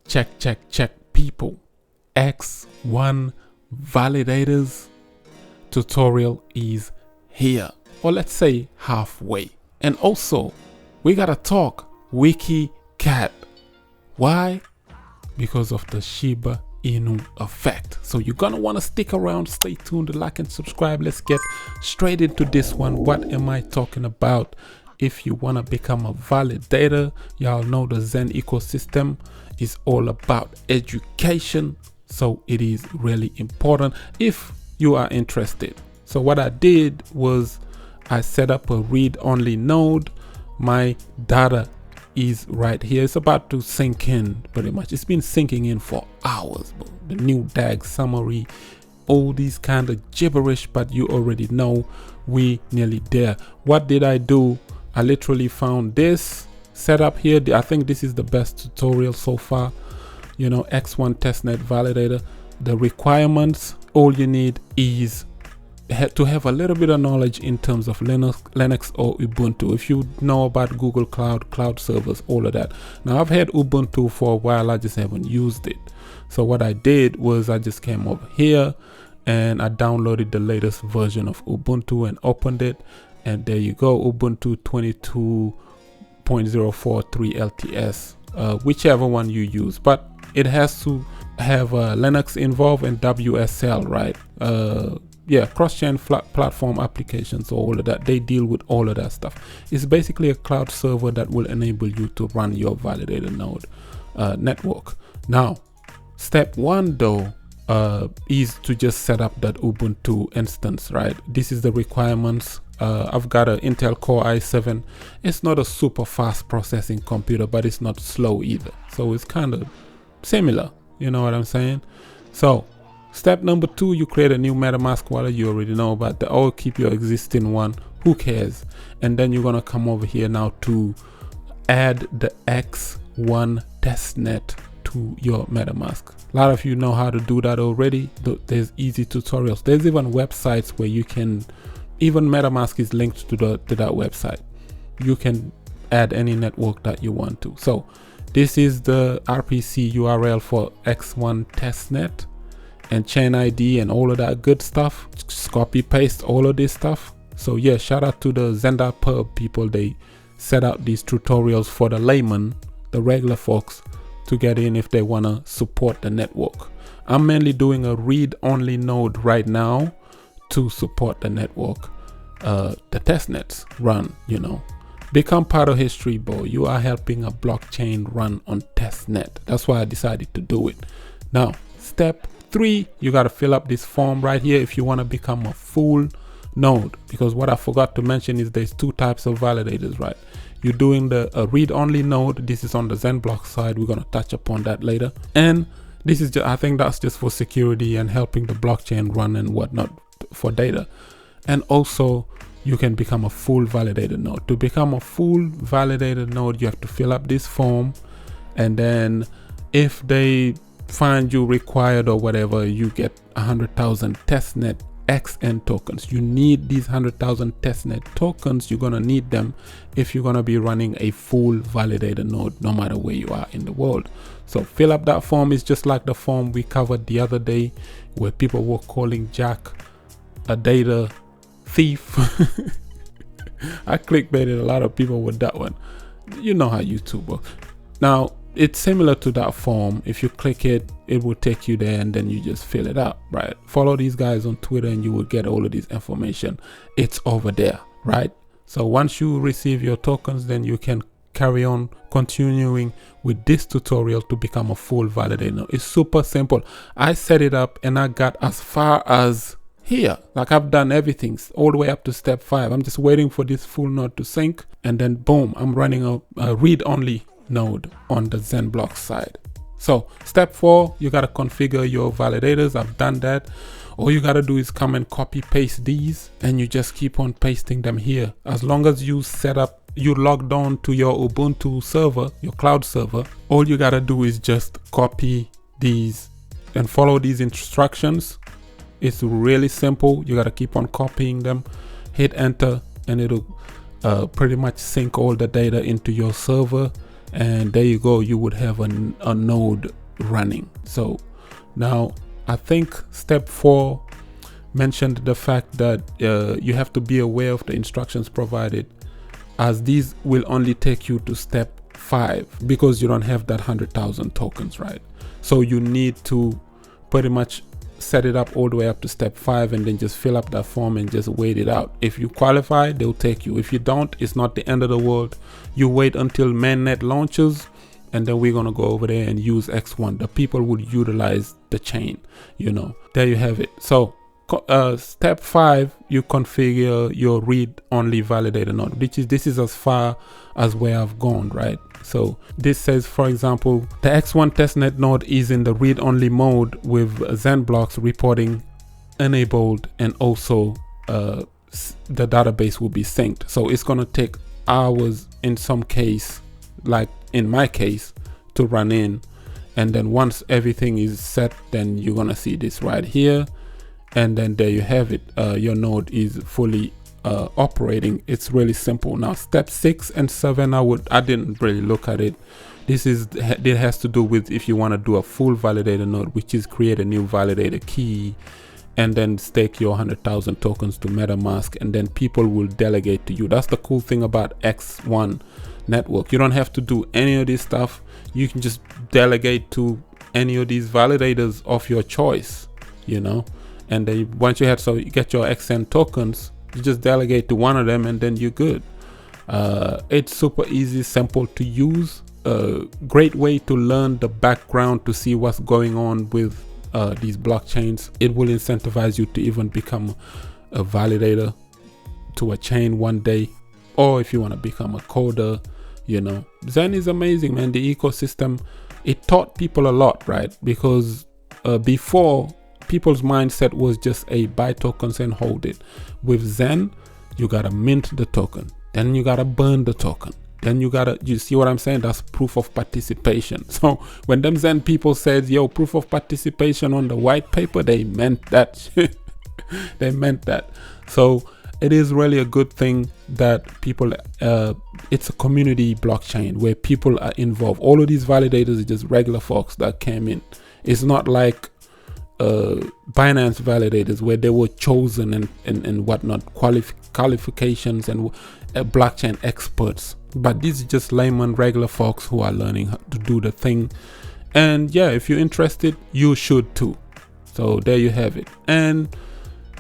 Check people. X1 validators tutorial is here, or let's say halfway. And also we gotta talk Wikicat. Why? Because of the Shiba Inu effect. So you're gonna want to stick around, stay tuned, like and subscribe. Let's get straight into this one. What am I talking about? If you want to become a validator, y'all know the Zen ecosystem is all about education, so it is really important if you are interested. So what I did was I set up a read-only node. My data is right here. It's about to sink in pretty much. It's been sinking in for hours, bro. The new DAG summary, all these kind of gibberish, but you already know we nearly there. What did I do? I literally found this setup here. I think this is the best tutorial so far. You know, X1 testnet validator. The requirements, all you need is to have a little bit of knowledge in terms of Linux or Ubuntu. If you know about Google Cloud servers, all of that. Now I've had Ubuntu for a while, I just haven't used it. So what I did was I just came over here and I downloaded the latest version of Ubuntu and opened it. And there you go, Ubuntu 22.043 LTS, whichever one you use. But it has to have Linux involved and WSL, right? Yeah, cross-chain platform applications, all of that. They deal with all of that stuff. It's basically a cloud server that will enable you to run your validator node network. Now, step one though is to just set up that Ubuntu instance, right? This is the requirements. I've got an Intel Core i7. It's not a super fast processing computer, but it's not slow either. So it's kind of similar, you know what I'm saying? So step number two, you create a new MetaMask wallet. You already know about that, or keep your existing one, who cares? And then you're gonna come over here now to add the X1 testnet to your MetaMask. A lot of you know how to do that already. There's easy tutorials. There's even websites where you can, even MetaMask is linked to that website. You can add any network that you want to. So this is the RPC URL for X1 testnet and chain ID and all of that good stuff. Just copy paste all of this stuff. So yeah, shout out to the Zenda Pub people. They set out these tutorials for the layman, the regular folks, to get in if they want to support the network. I'm mainly doing a read-only node right now to support the network. The testnets run, you know. Become part of history, boy. You are helping a blockchain run on testnet. That's why I decided to do it. Now, step 3, you got to fill up this form right here if you want to become a full node. Because what I forgot to mention is there's two types of validators, right? You're doing the read-only node. This is on the ZenBlock side. We're going to touch upon that later. And this is just, I think that's just for security and helping the blockchain run and whatnot for data. And also you can become a full validator node. To become a full validator node, you have to fill up this form, and then if they find you required or whatever, you get 100,000 testnet XN tokens. You need these 100,000 testnet tokens. You're gonna need them if you're gonna be running a full validator node, no matter where you are in the world. So fill up that form. It's just like the form we covered the other day where people were calling Jack a data thief. I clickbaited a lot of people with that one. You know how YouTube works. Now it's similar to that form. If you click it, it will take you there, and then you just fill it out, right? Follow these guys on Twitter and you will get all of this information. It's over there, right? So once you receive your tokens, then you can carry on continuing with this tutorial to become a full validator. It's super simple. I set it up and I got as far as here. Like I've done everything all the way up to step 5. I'm just waiting for this full node to sync, and then boom, I'm running a read-only node on the ZenBlock side. So step 4, you got to configure your validators. I've done that. All you got to do is come and copy paste these, and you just keep on pasting them here. As long as you set up, you logged on to your Ubuntu server, your cloud server, all you got to do is just copy these and follow these instructions. It's really simple. You got to keep on copying them, hit enter, and it'll pretty much sync all the data into your server. and there you go, you would have a node running. So now I think step 4 mentioned the fact that you have to be aware of the instructions provided, as these will only take you to step 5 because you don't have that 100,000 tokens, right? So you need to pretty much set it up all the way up to step 5 and then just fill up that form and just wait it out. If you qualify, they'll take you. If you don't, it's not the end of the world. You wait until mainnet launches, and then we're gonna go over there and use X1. The people would utilize the chain, you know. There you have it. So step 5, you configure your read-only validator node, this is as far as where I've gone, right? So this says, for example, the X1 testnet node is in the read-only mode with Zen blocks reporting enabled, and also the database will be synced. So it's gonna take hours in some case, like in my case, to run in, and then once everything is set, then you're gonna see this right here, and then there you have it. Your node is fully operating. It's really simple. Now step 6 and 7, I didn't really look at it. It has to do with if you want to do a full validator node, which is create a new validator key and then stake your 100,000 tokens to MetaMask, and then people will delegate to you. That's the cool thing about X1 network. You don't have to do any of this stuff. You can just delegate to any of these validators of your choice, you know. And then once you get your XN tokens, you just delegate to one of them, and then you're good. It's super easy, simple to use. Great way to learn the background, to see what's going on with these blockchains. It will incentivize you to even become a validator to a chain one day, or if you want to become a coder, you know. Zen is amazing, man. The ecosystem, it taught people a lot, right? Because before, people's mindset was just buy tokens and hold it. With Zen, you gotta mint the token, then you gotta burn the token, then you see what I'm saying? That's proof of participation. So when them Zen people said, yo, proof of participation on the white paper, they meant that. They meant that. So it is really a good thing that people, it's a community blockchain where people are involved. All of these validators are just regular folks that came in. It's not like Binance validators where they were chosen and whatnot, qualifications and blockchain experts. But these are just layman regular folks who are learning how to do the thing. And yeah, if you're interested, you should too. So there you have it. And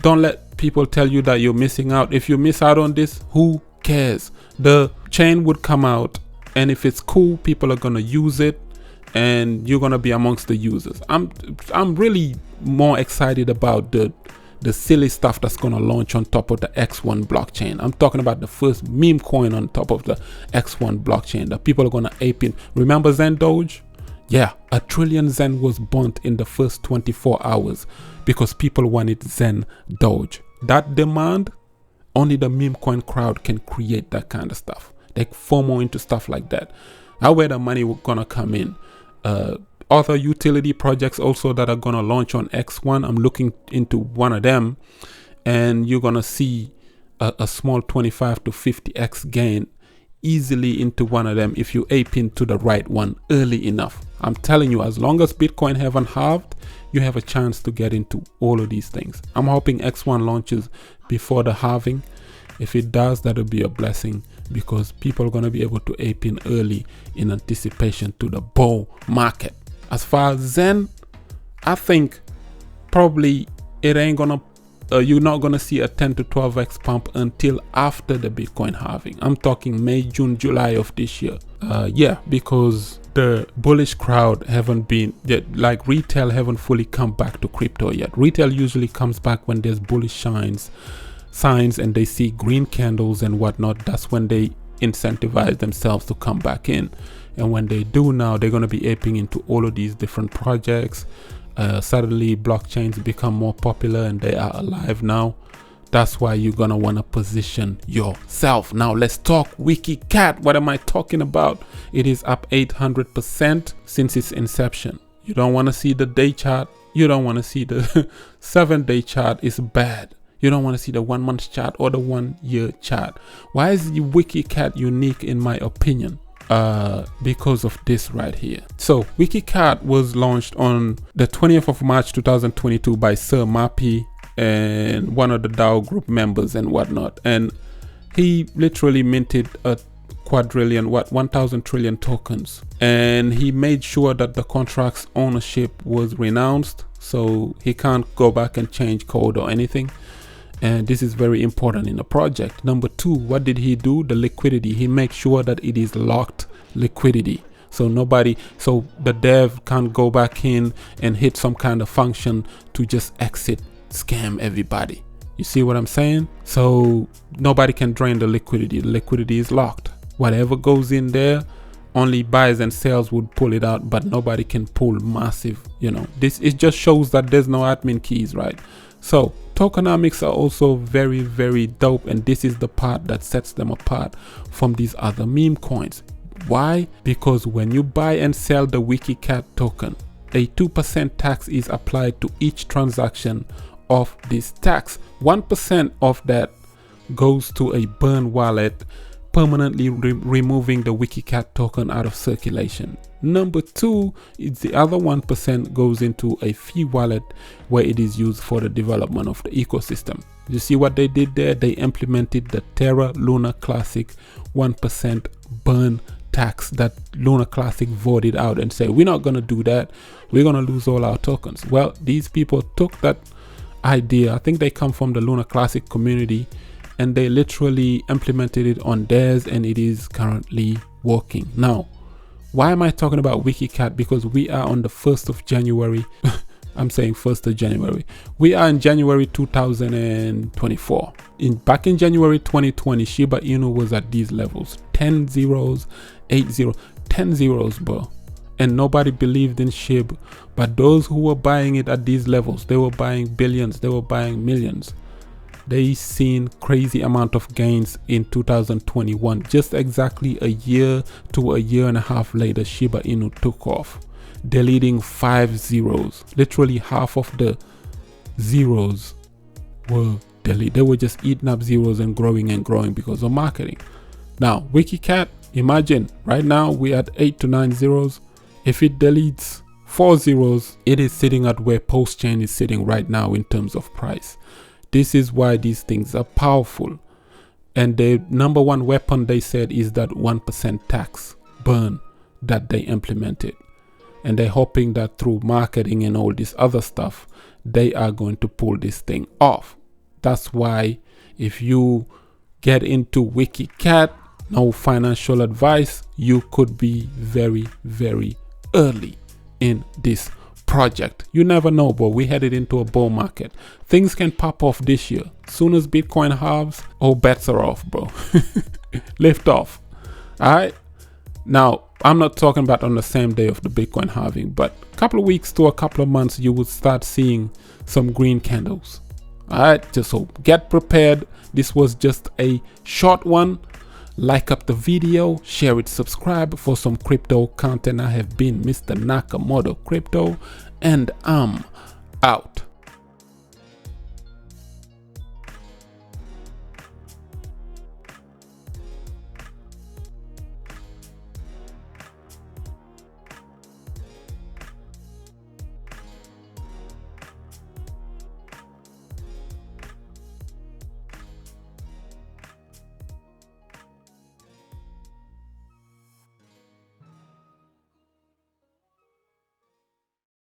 don't let people tell you that you're missing out. If you miss out on this, who cares? The chain would come out, and if it's cool, people are gonna use it, and you're gonna be amongst the users. I'm really more excited about the silly stuff that's gonna launch on top of the X1 blockchain. I'm talking about the first meme coin on top of the X1 blockchain that people are gonna ape in. Remember Zen Doge? Yeah, 1 trillion Zen was burnt in the first 24 hours because people wanted Zen Doge. That demand, only the meme coin crowd can create that kind of stuff. They FOMO into stuff like that. That's where the money was gonna come in. Other utility projects also that are gonna launch on X1, I'm looking into one of them, and you're gonna see a small 25 to 50x gain easily into one of them if you ape into the right one early enough. I'm telling you, as long as Bitcoin haven't halved, you have a chance to get into all of these things. I'm hoping X1 launches before the halving. If it does, that'll be a blessing, because people are going to be able to ape in early in anticipation to the bull market. As far as Zen, I think probably it ain't gonna you're not gonna see a 10 to 12x pump until after the Bitcoin halving. I'm talking May, June, July of this year. Yeah, because the bullish crowd haven't been yet, like retail haven't fully come back to crypto yet. Retail usually comes back when there's bullish signs and they see green candles and whatnot. That's when they incentivize themselves to come back in. And when they do now, they're going to be aping into all of these different projects. Suddenly blockchains become more popular and they are alive now. That's why you're going to want to position yourself. Now let's talk Wikicat. What am I talking about? It is up 800% since its inception. You don't want to see the day chart. You don't want to see the 7-day chart. It's bad. You don't want to see the 1 month chart or the 1 year chart. Why is the Wikicat unique in my opinion? because of this right here. So Wikicat was launched on the 20th of March 2022 by Sir Mappy and one of the DAO group members and whatnot, and he literally minted a quadrillion, 1,000 trillion tokens, and he made sure that the contract's ownership was renounced, so he can't go back and change code or anything. And this is very important in the project. Number two, what did he do? The liquidity. He makes sure that it is locked liquidity, so the dev can't go back in and hit some kind of function to just exit, scam everybody. You see what I'm saying? So nobody can drain the liquidity. The liquidity is locked. Whatever goes in there, only buys and sales would pull it out, but nobody can pull massive, it just shows that there's no admin keys, right? So tokenomics are also very, very dope, and this is the part that sets them apart from these other meme coins. Why? Because when you buy and sell the Wikicat token, a 2% tax is applied to each transaction of this tax. 1% of that goes to a burn wallet, permanently removing the Wikicat token out of circulation. Number two is the other 1% goes into a fee wallet where it is used for the development of the ecosystem. You see what they did there? They implemented the Terra Luna Classic 1% burn tax that Luna Classic voted out and said, we're not going to do that. We're going to lose all our tokens. Well, these people took that idea. I think they come from the Luna Classic community, and they literally implemented it on theirs, and it is currently working. Now, why am I talking about Wikicat? Because we are on the 1st of January. I'm saying 1st of January. We are in January 2024. Back in January 2020, Shiba Inu was at these levels. 10 zeros, 8 zeros, 10 zeros, bro. And nobody believed in SHIB. But those who were buying it at these levels, they were buying billions, they were buying millions. They seen crazy amount of gains in 2021. Just exactly a year to a year and a half later, Shiba Inu took off, deleting 5 zeros. Literally half of the zeros were deleted. They were just eating up zeros and growing because of marketing. Now, Wikicat, imagine right now we're at 8 to 9 zeros. If it deletes 4 zeros, it is sitting at where pulsechain is sitting right now in terms of price. This is why these things are powerful. And the number one weapon, they said, is that 1% tax burn that they implemented. And they're hoping that through marketing and all this other stuff, they are going to pull this thing off. That's why if you get into Wikicat, no financial advice, you could be very, very early in this project. You never know, but we headed into a bull market. Things can pop off this year. Soon as Bitcoin halves, all bets are off, bro. Lift off. All right. Now, I'm not talking about on the same day of the Bitcoin halving, but a couple of weeks to a couple of months, you will start seeing some green candles. All right. Just so get prepared. This was just a short one. Like up the video, share it, subscribe for some crypto content. I have been Mr. Nakamoto Crypto, and I'm out.